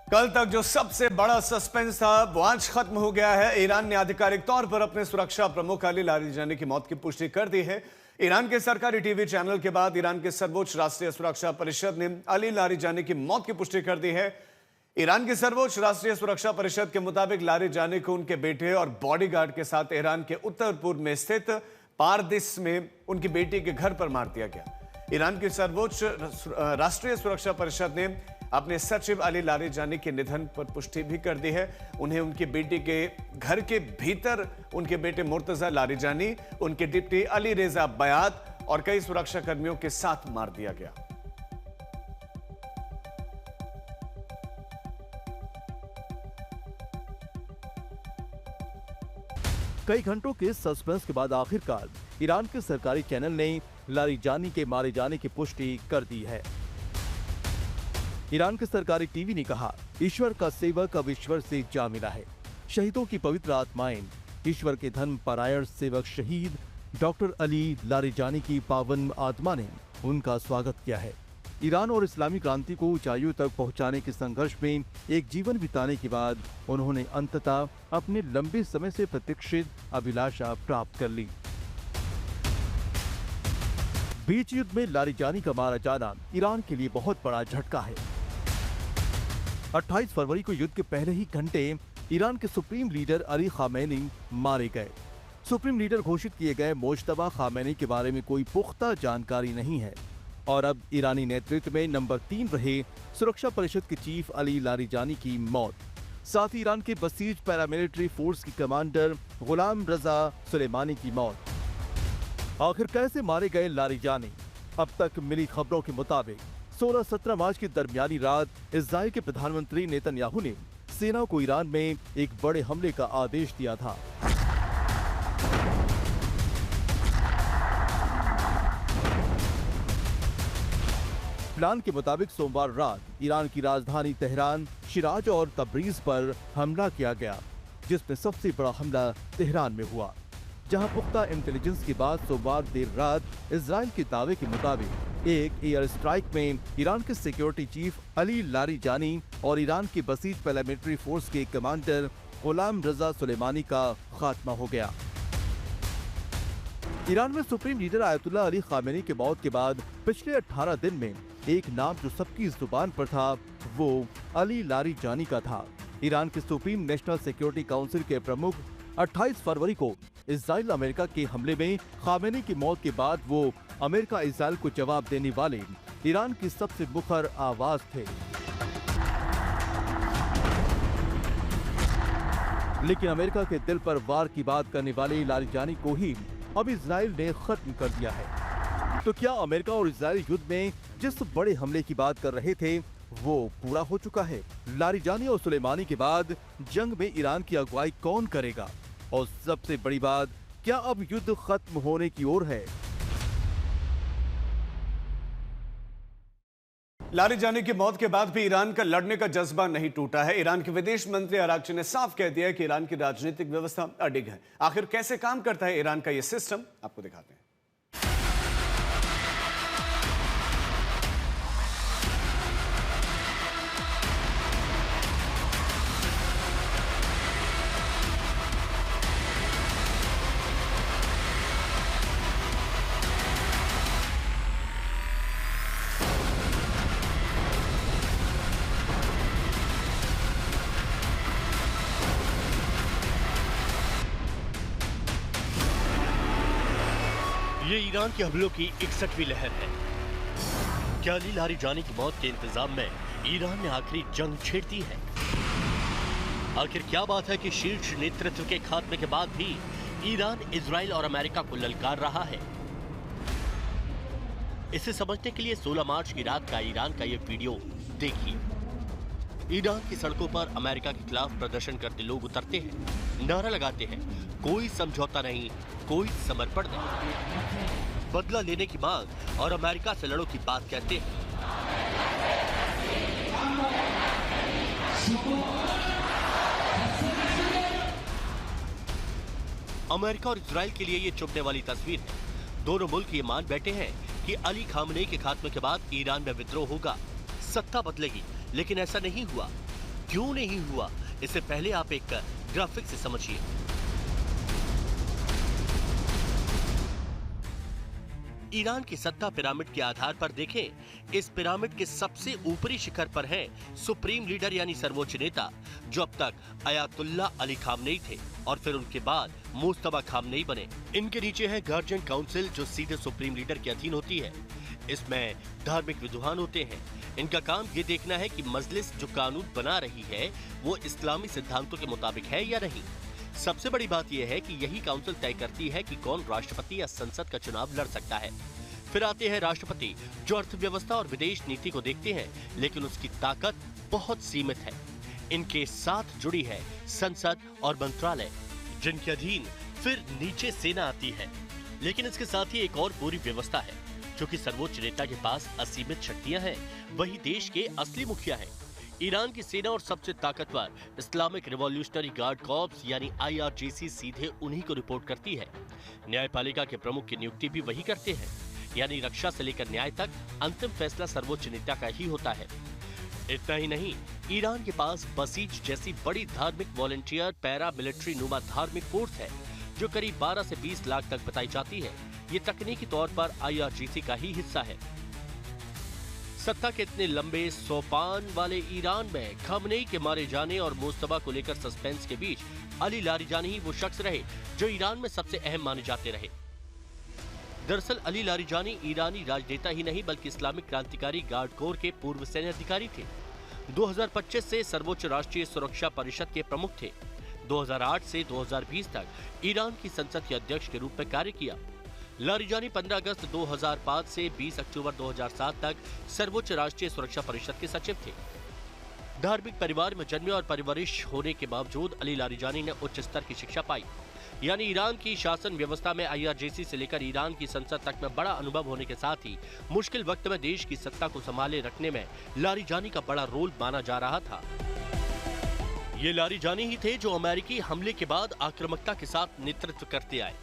कल तक जो सबसे बड़ा सस्पेंस था वो आज खत्म हो गया है। ईरान ने आधिकारिक तौर पर अपने सुरक्षा प्रमुख अली लारिजानी की मौत की पुष्टि कर दी है। ईरान के सरकारी टीवी चैनल के बाद ईरान के सर्वोच्च राष्ट्रीय सुरक्षा परिषद ने अली लारिजानी की मौत की पुष्टि कर दी है। ईरान की सर्वोच्च राष्ट्रीय सुरक्षा परिषद के मुताबिक लारिजानी को उनके बेटे और बॉडीगार्ड के साथ ईरान के उत्तर पूर्व में स्थित पारदिस में उनकी बेटी के घर पर मार दिया गया। ईरान की सर्वोच्च राष्ट्रीय सुरक्षा परिषद ने अपने सचिव अली लारिजानी के निधन पर पुष्टि भी कर दी है। उन्हें उनकी बेटी के घर के भीतर उनके बेटे मुर्तजा लारिजानी, उनके डिप्टी अली रेजा बयात और कई सुरक्षा कर्मियों के साथ मार दिया गया। कई घंटों के सस्पेंस के बाद आखिरकार ईरान के सरकारी चैनल ने लारिजानी के मारे जाने की पुष्टि कर दी है। ईरान के सरकारी टीवी ने कहा, ईश्वर का सेवक अब ईश्वर से जा मिला है। शहीदों की पवित्र आत्माएं, ईश्वर के धर्म परायण सेवक शहीद डॉक्टर अली लारिजानी की पावन आत्मा ने उनका स्वागत किया है। ईरान और इस्लामी क्रांति को ऊंचाइयों तक पहुंचाने के संघर्ष में एक जीवन बिताने के बाद उन्होंने अंततः अपने लंबे समय से प्रतीक्षित अभिलाषा प्राप्त कर ली। बीच युद्ध में लारिजानी का मारा जाना ईरान के लिए बहुत बड़ा झटका है। 28 फरवरी को युद्ध के पहले ही घंटे ईरान के सुप्रीम लीडर अली खामेनी मारे गए। सुप्रीम लीडर घोषित किए गए मोज्तबा खामेनी के बारे में कोई पुख्ता जानकारी नहीं है और अब ईरानी नेतृत्व में नंबर 3 रहे सुरक्षा परिषद के चीफ अली लारिजानी की मौत, साथ ही ईरान के बसीज पैरामिलिट्री फोर्स की कमांडर गुलाम रजा सुलेमानी की मौत। आखिर कैसे मारे गए लारिजानी? अब तक मिली खबरों के मुताबिक 16-17 मार्च की दरमियानी रात इजराइल के प्रधानमंत्री नेतन्याहू ने सेना को ईरान में एक बड़े हमले का आदेश दिया था। प्लान के मुताबिक सोमवार रात ईरान की राजधानी तेहरान, शिराज और तब्रीज पर हमला किया गया, जिसमें सबसे बड़ा हमला तेहरान में हुआ, जहां पुख्ता इंटेलिजेंस के बाद सोमवार देर रात इजराइल के दावे के मुताबिक एक एयर स्ट्राइक में ईरान के सिक्योरिटी चीफ अली लारिजानी और ईरान के बसीज पैरामिलिट्री फोर्स के कमांडर गुलाम रजा सुलेमानी का खात्मा हो गया। ईरान में supreme leader Ayatollah Ali Khamenei के मौत के बाद पिछले 18 दिन में एक नाम जो सबकी जुबान पर था वो अली लारिजानी का था। ईरान के सुप्रीम नेशनल सिक्योरिटी काउंसिल के प्रमुख 28 फरवरी को इजराइल अमेरिका के हमले में खामेनी की मौत के बाद वो अमेरिका इजराइल को जवाब देने वाले ईरान की सबसे मुखर आवाज थे। लेकिन अमेरिका के दिल पर वार की बात करने वाले लारिजानी को ही अब इजराइल ने खत्म कर दिया है। तो क्या अमेरिका और इजराइल युद्ध में जिस बड़े हमले की बात कर रहे थे वो पूरा हो चुका है? लारिजानी और सुलेमानी के बाद जंग में ईरान की अगुवाई कौन करेगा? और सबसे बड़ी बात, क्या अब युद्ध खत्म होने की ओर है? लारिजानी की मौत के बाद भी ईरान का लड़ने का जज्बा नहीं टूटा है। ईरान के विदेश मंत्री अरागची ने साफ कह दिया है कि ईरान की राजनीतिक व्यवस्था अडिग है। आखिर कैसे काम करता है ईरान का यह सिस्टम, आपको दिखाते हैं। ये ईरान के हमलों की 61वीं लहर है। क्या अली लारिजानी की मौत के इंतजाम में ईरान ने आखिरी जंग छेड़ दी है? आखिर क्या बात है कि शीर्ष नेतृत्व के खात्मे के बाद भी ईरान इजराइल और अमेरिका को ललकार रहा है? इसे समझने के लिए 16 मार्च की रात का ईरान का ये वीडियो देखिए। ईरान की सड़कों पर अमेरिका के खिलाफ प्रदर्शन करते लोग उतरते हैं, नारा लगाते हैं, कोई समझौता नहीं, कोई समर्पण नहीं, बदला लेने की मांग और अमेरिका से लड़ो की बात कहते हैं। अमेरिका और इजराइल के लिए ये चुभने वाली तस्वीर है। दोनों मुल्क ये मान बैठे हैं कि अली खामनेई के खात्मे के बाद ईरान में विद्रोह होगा, सत्ता बदलेगी, लेकिन ऐसा नहीं हुआ। क्यों नहीं हुआ, इससे पहले आप एक ग्राफिक से समझिए। ईरान की सत्ता पिरामिड के आधार पर देखें। इस पिरामिड के सबसे ऊपरी शिखर पर हैं सुप्रीम लीडर यानी सर्वोच्च नेता, जो अब तक अयातुल्ला अली खामनेई थे और फिर उनके बाद मुस्तफा खामनेई बने। इनके नीचे है गार्जियन काउंसिल, जो सीधे सुप्रीम लीडर के अधीन होती है। इसमें धार्मिक विद्वान होते हैं। इनका काम ये देखना है कि मजलिस जो कानून बना रही है वो इस्लामी सिद्धांतों के मुताबिक है या नहीं। सबसे बड़ी बात यह है कि यही काउंसिल तय करती है कि कौन राष्ट्रपति या संसद का चुनाव लड़ सकता है। फिर आते हैं राष्ट्रपति, जो अर्थव्यवस्था और विदेश नीति को देखते हैं, लेकिन उसकी ताकत बहुत सीमित है। इनके साथ जुड़ी है संसद और मंत्रालय, जिनके अधीन फिर नीचे सेना आती है। लेकिन इसके साथ ही एक और पूरी व्यवस्था है, क्योंकि सर्वोच्च नेता के पास असीमित शक्तियां हैं, वही देश के असली मुखिया हैं। ईरान की सेना और सबसे ताकतवर इस्लामिक रिवॉल्यूशनरी गार्ड कॉर्प्स यानी IRGC सीधे उन्हीं को रिपोर्ट करती है। न्यायपालिका के प्रमुख की नियुक्ति भी वही करते हैं, यानी रक्षा से लेकर न्याय तक अंतिम फैसला सर्वोच्च नेता का ही होता है। इतना ही नहीं, ईरान के पास बसीज जैसी बड़ी धार्मिक वॉलंटियर पैरा मिलिट्री नुमा धार्मिक फोर्स है, जो करीब 12 से 20 लाख तक बताई जाती है। ये तकनीकी तौर पर IRGC का ही हिस्सा है। सत्ता के इतने लंबे सोपान वाले ईरान में खामनेई के मारे जाने और मुस्तफा को लेकर सस्पेंस के बीच अली लारिजानी ही वो शख्स रहे जो ईरान में सबसे अहम माने जाते रहे। दरअसल अली लारिजानी ईरानी राजनेता ही नहीं बल्कि इस्लामिक क्रांतिकारी गार्ड कोर के पूर्व सैन्य अधिकारी थे। 2025 से सर्वोच्च राष्ट्रीय सुरक्षा परिषद के प्रमुख थे। 2008 से 2020 तक ईरान की संसद के अध्यक्ष के रूप में कार्य किया। लारिजानी 15 अगस्त 2005 से 20 अक्टूबर 2007 तक सर्वोच्च राष्ट्रीय सुरक्षा परिषद के सचिव थे। धार्मिक परिवार में जन्मे और परवरिश होने के बावजूद अली लारिजानी ने उच्च स्तर की शिक्षा पाई, यानी ईरान की शासन व्यवस्था में IRGC से लेकर ईरान की संसद तक में बड़ा अनुभव होने के साथ ही मुश्किल वक्त में देश की सत्ता को संभाले रखने में लारिजानी का बड़ा रोल माना जा रहा था। ये लारिजानी ही थे जो अमेरिकी हमले के बाद आक्रामकता के साथ नेतृत्व करते आए।